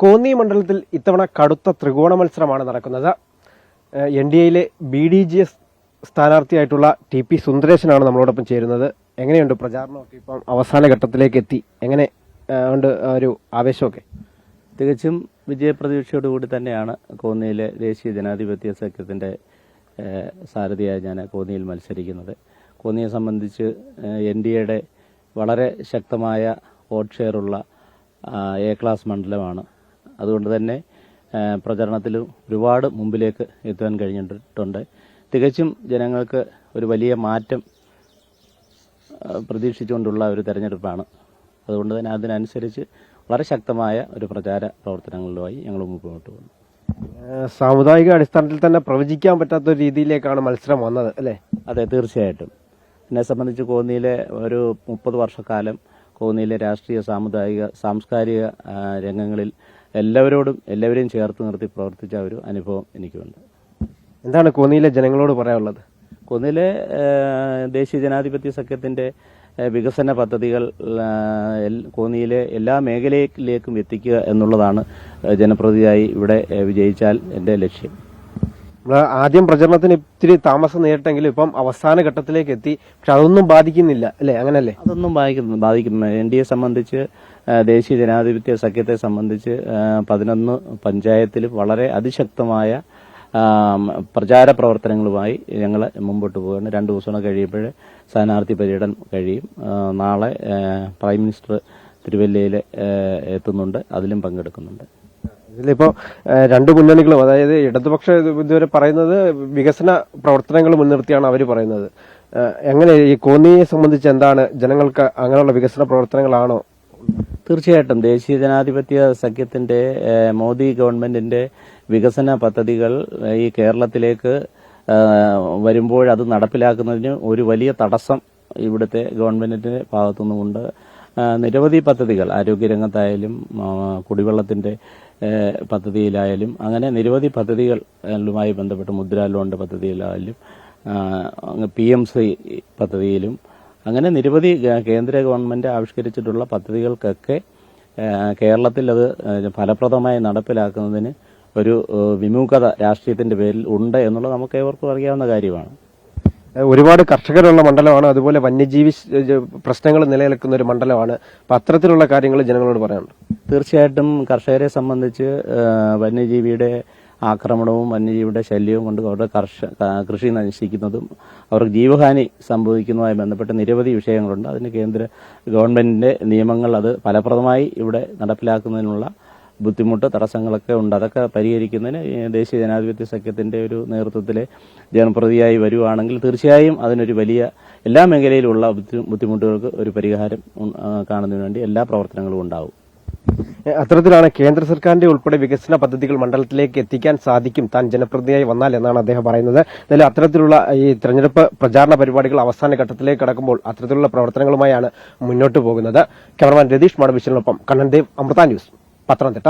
കോന്നി മണ്ഡലത്തിൽ ഇത്തവണ കടുത്ത ത്രികോണ മത്സരമാണ് നടക്കുന്നത്. NDAയിലെ BDGS സ്ഥാനാർത്ഥിയായിട്ടുള്ള TP സുന്ദരേശനാണ് നമ്മളോടൊപ്പം ചേരുന്നത്. എങ്ങനെയുണ്ട് പ്രചാരണമൊക്കെ? ഇപ്പം അവസാന ഘട്ടത്തിലേക്ക് എത്തി. എങ്ങനെ ഉണ്ട് ഒരു ആവേശമൊക്കെ? തികച്ചും വിജയപ്രതീക്ഷയോടുകൂടി തന്നെയാണ് കോന്നിയിലെ ദേശീയ ജനാധിപത്യ സഖ്യത്തിൻ്റെ സാരഥിയായി ഞാൻ കോന്നിയിൽ മത്സരിക്കുന്നത്. കോന്നിയെ സംബന്ധിച്ച് NDAയുടെ വളരെ ശക്തമായ വോട്ട് ഷെയറുള്ള A ക്ലാസ് മണ്ഡലമാണ്. അതുകൊണ്ട് തന്നെ പ്രചരണത്തിൽ ഒരുപാട് മുമ്പിലേക്ക് എത്താൻ കഴിഞ്ഞിട്ടുണ്ട്. തികച്ചും ജനങ്ങൾക്ക് ഒരു വലിയ മാറ്റം പ്രതീക്ഷിച്ചുകൊണ്ടുള്ള ഒരു തെരഞ്ഞെടുപ്പാണ്. അതുകൊണ്ട് തന്നെ അതിനനുസരിച്ച് വളരെ ശക്തമായ ഒരു പ്രചാര പ്രവർത്തനങ്ങളുമായി ഞങ്ങൾ മുമ്പോട്ട് പോകുന്നു. സാമുദായിക അടിസ്ഥാനത്തിൽ തന്നെ പ്രവചിക്കാൻ പറ്റാത്ത ഒരു രീതിയിലേക്കാണ് മത്സരം വന്നത്, അല്ലേ? അതെ, തീർച്ചയായിട്ടും. എന്നെ സംബന്ധിച്ച് കോന്നിയിലെ ഒരു 30 വർഷക്കാലം കോന്നിയിലെ രാഷ്ട്രീയ, സാമുദായിക, സാംസ്കാരിക രംഗങ്ങളിൽ എല്ലാവരെയും ചേർത്ത് നിർത്തി പ്രവർത്തിച്ച ഒരു അനുഭവം എനിക്കുണ്ട്. എന്താണ് കോന്നിയിലെ ജനങ്ങളോട് പറയാനുള്ളത്? കോന്നിയിലെ ദേശീയ ജനാധിപത്യ സഖ്യത്തിൻ്റെ വികസന പദ്ധതികൾ കോന്നിയിലെ എല്ലാ മേഖലയിലേക്കും എത്തിക്കുക എന്നുള്ളതാണ് ജനപ്രതിനിധിയായി ഇവിടെ വിജയിച്ചാൽ എൻ്റെ ലക്ഷ്യം. ആദ്യം പ്രചരണത്തിന് ഇത്തിരി താമസം നേരിട്ടെങ്കിലും ഇപ്പം അവസാന ഘട്ടത്തിലേക്ക് എത്തി. പക്ഷെ അതൊന്നും ബാധിക്കുന്നില്ല, അല്ലേ? അങ്ങനല്ലേ? അതൊന്നും ബാധിക്കുന്നു. NDA സംബന്ധിച്ച്, ദേശീയ ജനാധിപത്യ സഖ്യത്തെ സംബന്ധിച്ച് 11 പഞ്ചായത്തിലും വളരെ അതിശക്തമായ പ്രചാര പ്രവർത്തനങ്ങളുമായി ഞങ്ങൾ മുമ്പോട്ട് പോവുകയാണ്. 2 ദിവസം കഴിയുമ്പോൾ സ്ഥാനാർത്ഥി പര്യടനം കഴിയും. നാളെ പ്രൈം മിനിസ്റ്റർ തിരുവല്ലയിൽ എത്തുന്നുണ്ട്, അതിലും പങ്കെടുക്കുന്നുണ്ട്. ഇതിലിപ്പോ 2 മുന്നണികളും, അതായത് ഇടതുപക്ഷ ഇതുവരെ പറയുന്നത് വികസന പ്രവർത്തനങ്ങൾ മുൻനിർത്തിയാണ് അവർ പറയുന്നത്. എങ്ങനെ ഈ കോന്നിയെ സംബന്ധിച്ച് എന്താണ് ജനങ്ങൾക്ക് അങ്ങനെയുള്ള വികസന പ്രവർത്തനങ്ങളാണോ? തീർച്ചയായിട്ടും ദേശീയ ജനാധിപത്യ സഖ്യത്തിന്റെ മോദി ഗവൺമെന്റിന്റെ വികസന പദ്ധതികൾ ഈ കേരളത്തിലേക്ക് വരുമ്പോൾ അത് നടപ്പിലാക്കുന്നതിന് ഒരു വലിയ തടസ്സം ഇവിടുത്തെ ഗവൺമെന്റിന്റെ ഭാഗത്തുനിന്നുമുണ്ട്. നിരവധി പദ്ധതികൾ, ആരോഗ്യരംഗത്തായാലും കുടിവെള്ളത്തിന്റെ പദ്ധതിയിലായാലും, അങ്ങനെ നിരവധി പദ്ധതികളുമായി ബന്ധപ്പെട്ട് മുദ്രാ ലോണിന്റെ പദ്ധതിയിലായാലും PMC പദ്ധതിയിലും അങ്ങനെ നിരവധി കേന്ദ്ര ഗവൺമെന്റ് ആവിഷ്കരിച്ചിട്ടുള്ള പദ്ധതികൾക്കൊക്കെ കേരളത്തിൽ അത് ഫലപ്രദമായി നടപ്പിലാക്കുന്നതിന് ഒരു വിമുഖത രാഷ്ട്രീയത്തിന്റെ പേരിൽ ഉണ്ട് എന്നുള്ളത് നമുക്ക് ഏവർക്കും അറിയാവുന്ന കാര്യമാണ്. ഒരുപാട് കർഷകരുള്ള മണ്ഡലമാണ്, അതുപോലെ വന്യജീവി പ്രശ്നങ്ങൾ നിലനിൽക്കുന്ന ഒരു മണ്ഡലമാണ്. അപ്പം അത്തരത്തിലുള്ള കാര്യങ്ങൾ ജനങ്ങളോട് പറയാനുണ്ട്. തീർച്ചയായിട്ടും കർഷകരെ സംബന്ധിച്ച് വന്യജീവിയുടെ ആക്രമണവും വന്യജീവിയുടെ ശല്യവും കൊണ്ട് അവരുടെ കൃഷി നശിക്കുന്നതും അവർക്ക് ജീവഹാനി സംഭവിക്കുന്നതുമായി ബന്ധപ്പെട്ട നിരവധി വിഷയങ്ങളുണ്ട്. അതിന് കേന്ദ്ര ഗവൺമെന്റിന്റെ നിയമങ്ങൾ അത് ഫലപ്രദമായി ഇവിടെ നടപ്പിലാക്കുന്നതിനുള്ള ബുദ്ധിമുട്ട്, തടസ്സങ്ങളൊക്കെ ഉണ്ട്. അതൊക്കെ പരിഹരിക്കുന്നതിന് ദേശീയ ജനാധിപത്യ സഖ്യത്തിന്റെ ഒരു നേതൃത്വത്തിലെ ജനപ്രതിയായി വരുവാണെങ്കിൽ തീർച്ചയായും അതിനൊരു വലിയ എല്ലാ മേഖലയിലുള്ള ബുദ്ധിമുട്ടുകൾക്ക് ഒരു പരിഹാരം കാണുന്നതിന് വേണ്ടി എല്ലാ പ്രവർത്തനങ്ങളും ഉണ്ടാവും. അത്തരത്തിലാണ് കേന്ദ്ര സർക്കാരിന്റെ ഉൾപ്പെടെ വികസന പദ്ധതികൾ മണ്ഡലത്തിലേക്ക് എത്തിക്കാൻ സാധിക്കും താൻ ജനപ്രതിനിധിയായി വന്നാൽ എന്നാണ് അദ്ദേഹം പറയുന്നത്. എന്നാലും അത്തരത്തിലുള്ള ഈ തെരഞ്ഞെടുപ്പ് പ്രചാരണ പരിപാടികൾ അവസാന ഘട്ടത്തിലേക്ക് കടക്കുമ്പോൾ അത്തരത്തിലുള്ള പ്രവർത്തനങ്ങളുമായാണ് മുന്നോട്ട് പോകുന്നത്. ക്യാമറമാൻ രതീഷ് മാടവിശ്വലിനൊപ്പം കണ്ണൻ ദേവ്, അമൃത ന്യൂസ്, പത്തനംതിട്ട.